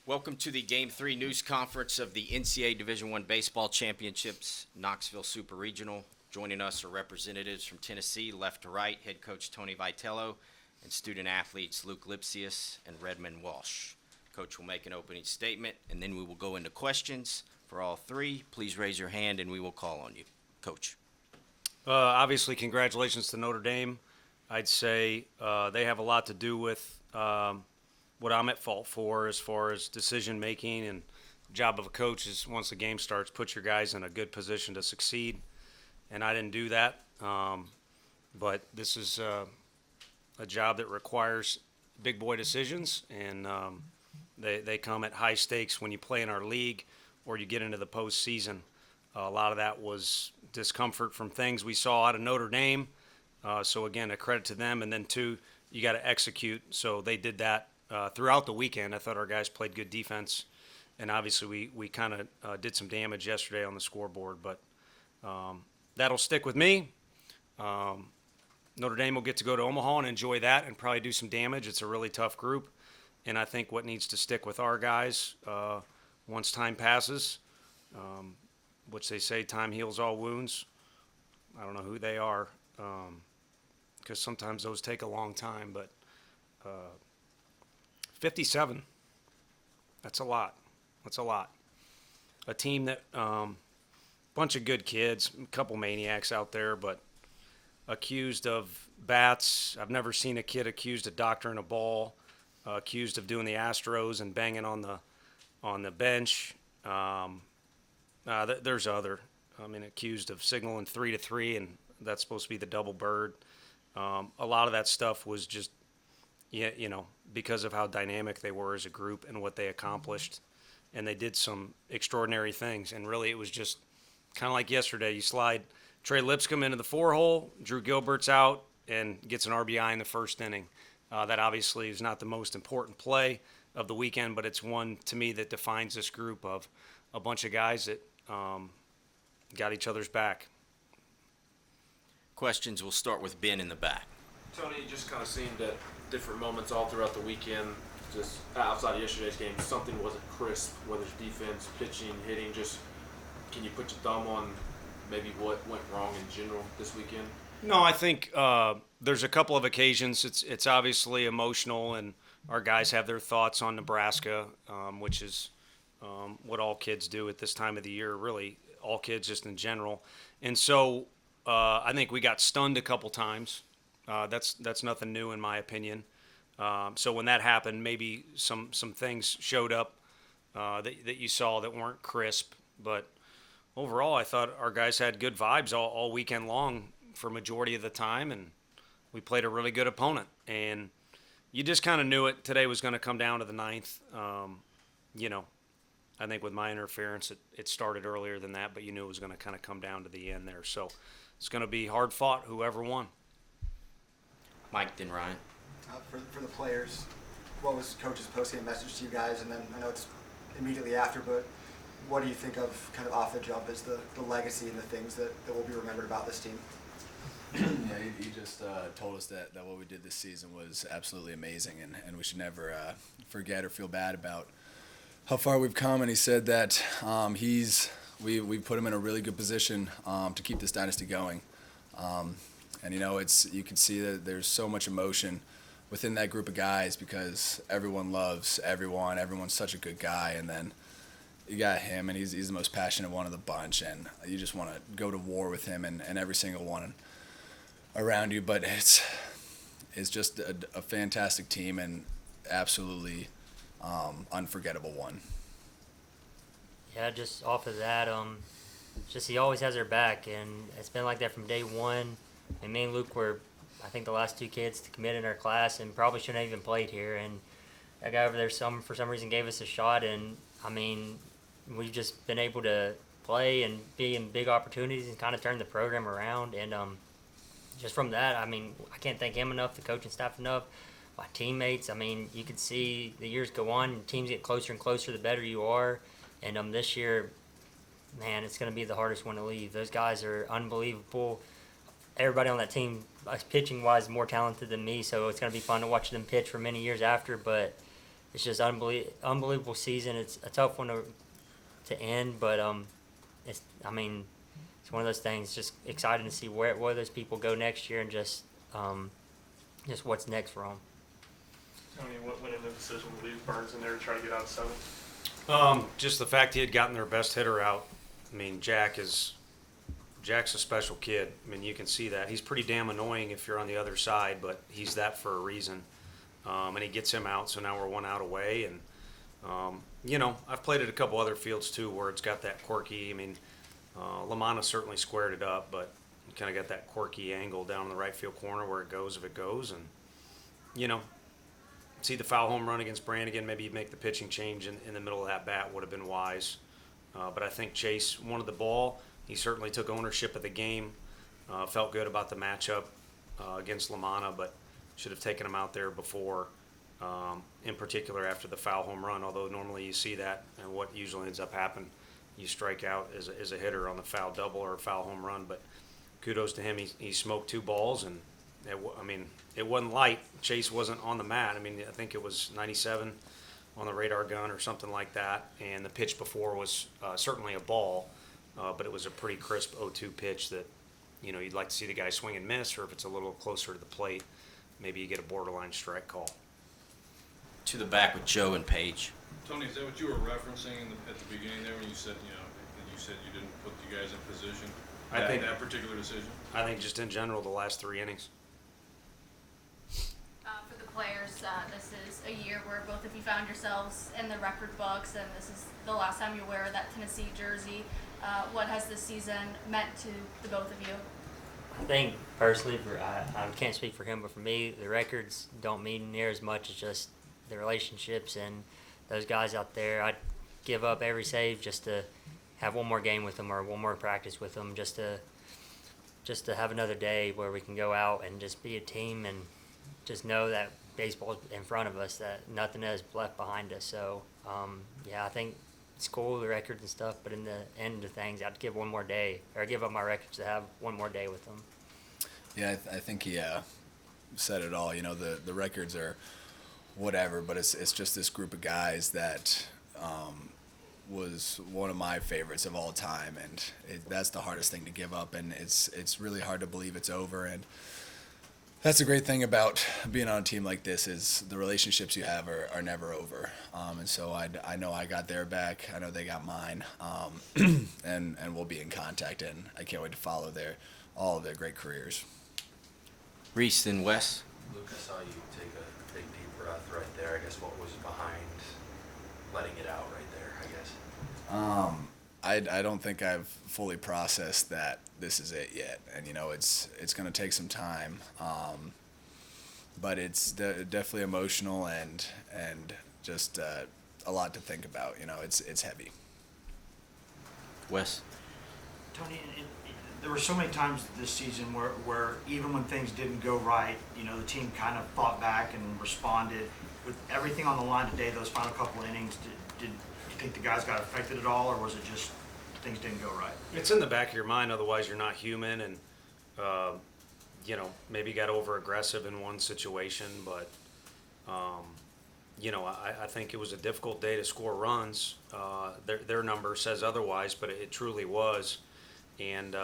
Welcome to the Game 3 news conference of the NCAA Division I Baseball Championships, Knoxville Super Regional. Joining us are representatives from Tennessee, left to right, head coach Tony Vitello, and student athletes Luke Lipcius and Redmond Walsh. Coach will make an opening statement, and then we will go into questions. For all three, please raise your hand, and we will call on you. Coach. Obviously, congratulations to Notre Dame. I'd say they have a lot to do with what I'm at fault for as far as decision making, and the job of a coach is once the game starts, put your guys in a good position to succeed. And I didn't do that. But this is a job that requires big boy decisions, and they come at high stakes when you play in our league or you get into the postseason. A lot of that was discomfort from things we saw out of Notre Dame. So again, a credit to them. And then two, you got to execute. So they did that throughout the weekend. I thought our guys played good defense, and obviously we kind of did some damage yesterday on the scoreboard. But that'll stick with me. Notre Dame will get to go to Omaha and enjoy that and probably do some damage. It's a really tough group. And I think what needs to stick with our guys once time passes, which they say time heals all wounds. I don't know who they are, because sometimes those take a long time, but 57, that's a lot. That's a lot. A team that, bunch of good kids, a couple maniacs out there, but accused of bats. I've never seen a kid accused of doctoring a ball, accused of doing the Astros and banging on the bench. There's other. Accused of signaling 3-3, and that's supposed to be the double bird. A lot of that stuff was just, because of how dynamic they were as a group and what they accomplished. And they did some extraordinary things. And really, it was just kind of like yesterday. You slide Trey Lipscomb into the 4-hole, Drew Gilbert's out, and gets an RBI in the first inning. That obviously is not the most important play of the weekend, but it's one, to me, that defines this group of a bunch of guys that got each other's back. Questions, we'll start with Ben in the back. Tony, it just kind of seemed at different moments all throughout the weekend, just outside of yesterday's game, something wasn't crisp, whether it's defense, pitching, hitting. Just can you put your thumb on maybe what went wrong in general this weekend? No, I think there's a couple of occasions. It's obviously emotional, and our guys have their thoughts on Nebraska, which is what all kids do at this time of the year, really, all kids just in general. And so I think we got stunned a couple times. That's nothing new in my opinion. So when that happened, maybe some things showed up that you saw that weren't crisp. But overall, I thought our guys had good vibes all weekend long for majority of the time, and we played a really good opponent. And you just kind of knew it. Today was going to come down to the ninth. I think with my interference, it started earlier than that, but you knew it was going to kind of come down to the end there. So it's going to be hard fought, whoever won. Mike, then Ryan. For the players, what was Coach's post-game message to you guys? And then I know it's immediately after, but what do you think of kind of off the jump as the legacy and the things that will be remembered about this team? Yeah, he just told us that what we did this season was absolutely amazing, and we should never forget or feel bad about how far we've come. And he said that we put him in a really good position to keep this dynasty going. And you can see that there's so much emotion within that group of guys because everyone loves everyone. Everyone's such a good guy, and then you got him, and he's the most passionate one of the bunch, and you just want to go to war with him and every single one around you. But it's just a fantastic team and absolutely unforgettable one. Yeah, just off of that, just he always has our back, and it's been like that from day one. And me and Luke were, I think, the last two kids to commit in our class, and probably shouldn't have even played here. And that guy over there, for some reason, gave us a shot, and we've just been able to play and be in big opportunities and kind of turn the program around. And just from that, I can't thank him enough, the coaching staff enough, my teammates. You could see the years go on, and teams get closer and closer the better you are. And this year, man, it's going to be the hardest one to leave. Those guys are unbelievable. Everybody on that team, pitching-wise, more talented than me, so it's going to be fun to watch them pitch for many years after. But it's just unbelievable season. It's a tough one to end, but it's it's one of those things. Just exciting to see where those people go next year and just what's next for them. Tony, what went into the decision to leave Burns in there to try to get out of 7th? Just the fact he had gotten their best hitter out. I mean, Jack's a special kid. I mean, you can see that. He's pretty damn annoying if you're on the other side, but he's that for a reason. And he gets him out, so now we're 1 out away. And, I've played at a couple other fields, too, where it's got that quirky. I mean, Lamanna certainly squared it up, but you kind of got that quirky angle down in the right field corner where it goes if it goes. And, see the foul home run against Brannigan, maybe you'd make the pitching change in the middle of that bat would have been wise. But I think Chase wanted the ball. He certainly took ownership of the game, felt good about the matchup against Lamanna, but should have taken him out there before, in particular after the foul home run, although normally you see that, and what usually ends up happening, you strike out as a hitter on the foul double or foul home run. But kudos to him. He smoked 2 balls, and it wasn't light. Chase wasn't on the mat. I mean, I think it was 97 on the radar gun or something like that, and the pitch before was certainly a ball, but it was a pretty crisp 0-2 pitch that, you'd like to see the guy swing and miss, or if it's a little closer to the plate, maybe you get a borderline strike call. To the back with Joe and Paige. Tony, is that what you were referencing at the beginning there when you said, you didn't put you guys in position? I think that particular decision? I think just in general, the last 3 innings. For the players, this is a year where both of you found yourselves in the record books, and this is the last time you wear that Tennessee jersey. What has this season meant to the both of you? I think personally, I can't speak for him, but for me, the records don't mean near as much as just the relationships and those guys out there. I'd give up every save just to have one more game with them or one more practice with them, just to have another day where we can go out and just be a team and just know that baseball's in front of us, that nothing is left behind us. So, I think it's cool, the records and stuff, but in the end of things, I'd give one more day, or give up my records to have one more day with them. Yeah, I think he said it all. The records are whatever, but it's just this group of guys that was one of my favorites of all time, and that's the hardest thing to give up, and it's really hard to believe it's over. And that's the great thing about being on a team like this is the relationships you have are never over. And so I know I got their back. I know they got mine. And we'll be in contact, and I can't wait to follow all of their great careers. Reese and Wes. Luke, I saw you take a big deep breath right there. I guess what was behind letting it out right there, I guess? I don't think I've fully processed that this is it yet, and it's going to take some time, but it's definitely emotional and just a lot to think about. It's heavy. Wes. Tony, there were so many times this season where even when things didn't go right, the team kind of fought back and responded. With everything on the line today, those final couple innings, did you think the guys got affected at all, or was it just things didn't go right? It's in the back of your mind, otherwise you're not human, and maybe got over aggressive in one situation, but I think it was a difficult day to score runs. Their number says otherwise, but it truly was. And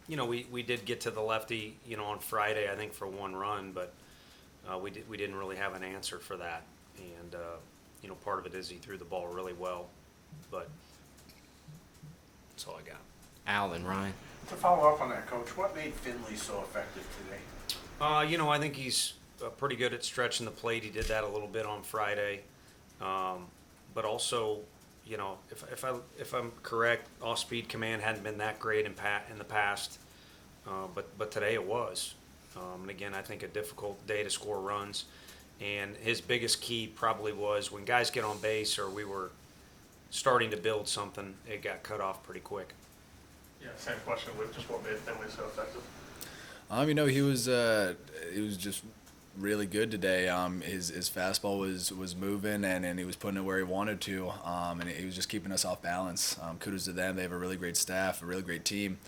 we did get to the lefty on Friday, I think, for 1 run, but we didn't really have an answer for that. And part of it is he threw the ball really well, but that's all I got. Al and Ryan. To follow up on that, Coach, what made Finley so effective today? I think he's pretty good at stretching the plate. He did that a little bit on Friday, but also, if I'm correct, off-speed command hadn't been that great in the past, but today it was. And again, I think a difficult day to score runs, and his biggest key probably was when guys get on base or we were starting to build something, it got cut off pretty quick. Yeah, same question, Luke. Just what made Finley so effective? He was just really good today. His fastball was moving and he was putting it where he wanted to, and he was just keeping us off balance. Kudos to them. They have a really great staff, a really great team,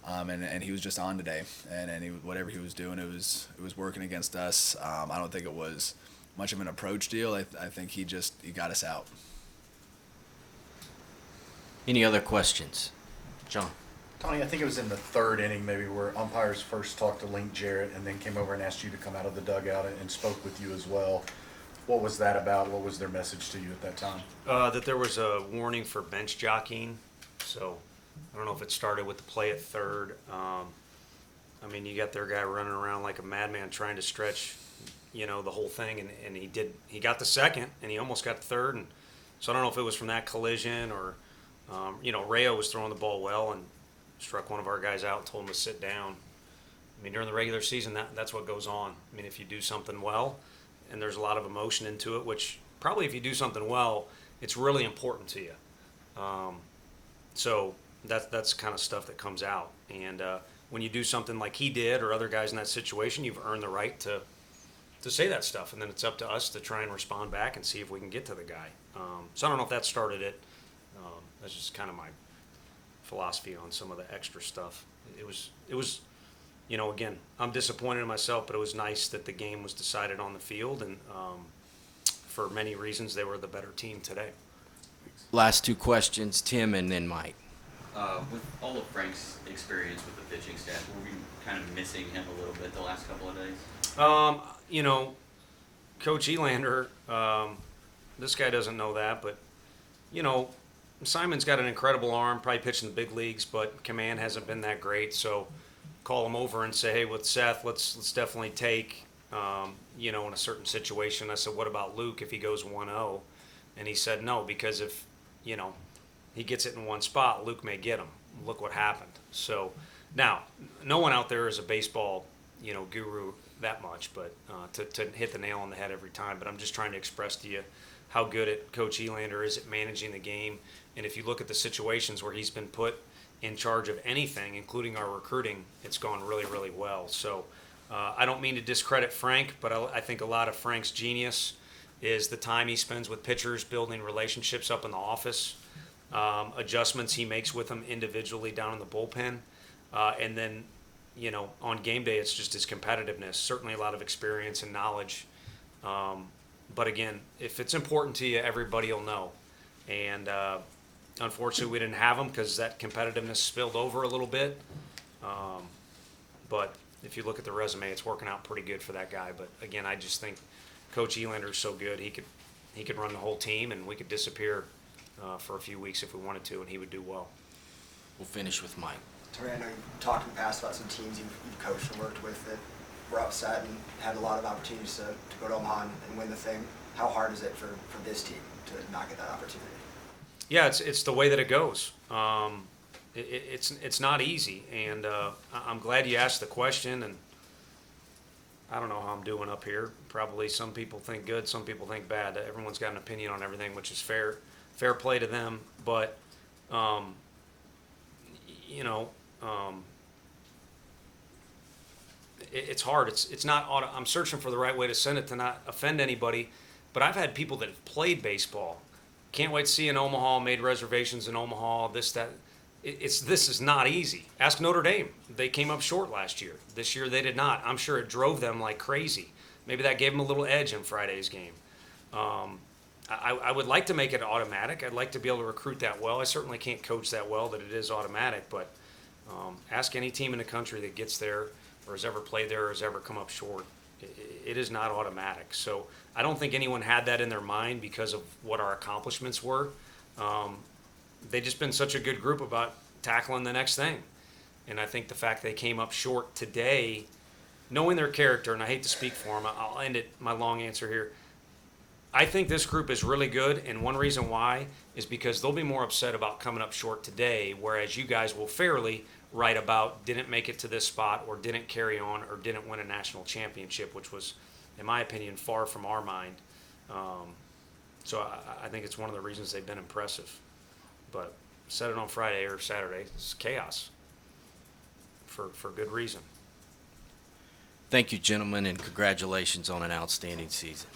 and he was just on today. And whatever he was doing, it was working against us. I don't think it was much of an approach deal. I think he got us out. Any other questions? John? Tony, I think it was in the third inning maybe where umpires first talked to Link Jarrett and then came over and asked you to come out of the dugout and spoke with you as well. What was that about? What was their message to you at that time? That there was a warning for bench jockeying. So I don't know if it started with the play at third. I mean, you got their guy running around like a madman trying to stretch, the whole thing, and he got the second, and he almost got the third, and so I don't know if it was from that collision or, Rayo was throwing the ball well and struck one of our guys out and told him to sit down. I mean, during the regular season, that's what goes on. I mean, if you do something well, and there's a lot of emotion into it, which probably if you do something well, it's really important to you. So that's kind of stuff that comes out. And when you do something like he did or other guys in that situation, you've earned the right to say that stuff. And then it's up to us to try and respond back and see if we can get to the guy. So I don't know if that started it. That's just kind of my philosophy on some of the extra stuff. It was, again, I'm disappointed in myself, but it was nice that the game was decided on the field, and for many reasons, they were the better team today. Last two questions, Tim and then Mike. With all of Frank's experience with the pitching staff, were we kind of missing him a little bit the last couple of days? Coach Elander, this guy doesn't know that, but, Simon's got an incredible arm, probably pitching the big leagues, but command hasn't been that great. So call him over and say, hey, with Seth, let's definitely take, in a certain situation. I said, what about Luke if he goes 1-0? And he said no, because if, he gets it in one spot, Luke may get him. Look what happened. So now, no one out there is a baseball, guru that much, but to hit the nail on the head every time. But I'm just trying to express to you how good Coach Elander is at managing the game. And if you look at the situations where he's been put in charge of anything, including our recruiting, it's gone really, really well. So I don't mean to discredit Frank, but I think a lot of Frank's genius is the time he spends with pitchers, building relationships up in the office, adjustments he makes with them individually down in the bullpen. And then, on game day, it's just his competitiveness, certainly a lot of experience and knowledge. But again, if it's important to you, everybody will know. And unfortunately, we didn't have him because that competitiveness spilled over a little bit. But if you look at the resume, it's working out pretty good for that guy. But again, I just think Coach Elander is so good. He could run the whole team, and we could disappear for a few weeks if we wanted to, and he would do well. We'll finish with Mike. Tony, I know you've talked in the past about some teams you've coached and worked with that were upset and had a lot of opportunities to go to Omaha and win the thing. How hard is it for this team to not get that opportunity? Yeah, it's the way that it goes. It's not easy, and I'm glad you asked the question. And I don't know how I'm doing up here. Probably some people think good, some people think bad. Everyone's got an opinion on everything, which is fair play to them. But it's hard. It's not. I'm searching for the right way to send it to not offend anybody. But I've had people that have played baseball. Can't wait to see in Omaha, made reservations in Omaha, this, that. This is not easy. Ask Notre Dame. They came up short last year. This year they did not. I'm sure it drove them like crazy. Maybe that gave them a little edge in Friday's game. I would like to make it automatic. I'd like to be able to recruit that well. I certainly can't coach that well that it is automatic, but ask any team in the country that gets there or has ever played there or has ever come up short. It is not automatic. So I don't think anyone had that in their mind because of what our accomplishments were. They've just been such a good group about tackling the next thing. And I think the fact they came up short today, knowing their character, and I hate to speak for them, I'll end my long answer here. I think this group is really good, and one reason why is because they'll be more upset about coming up short today, whereas you guys will fairly write about didn't make it to this spot or didn't carry on or didn't win a national championship, which was, in my opinion, far from our mind. So I think it's one of the reasons they've been impressive. But said it on Friday or Saturday, it's chaos for good reason. Thank you, gentlemen, and congratulations on an outstanding season.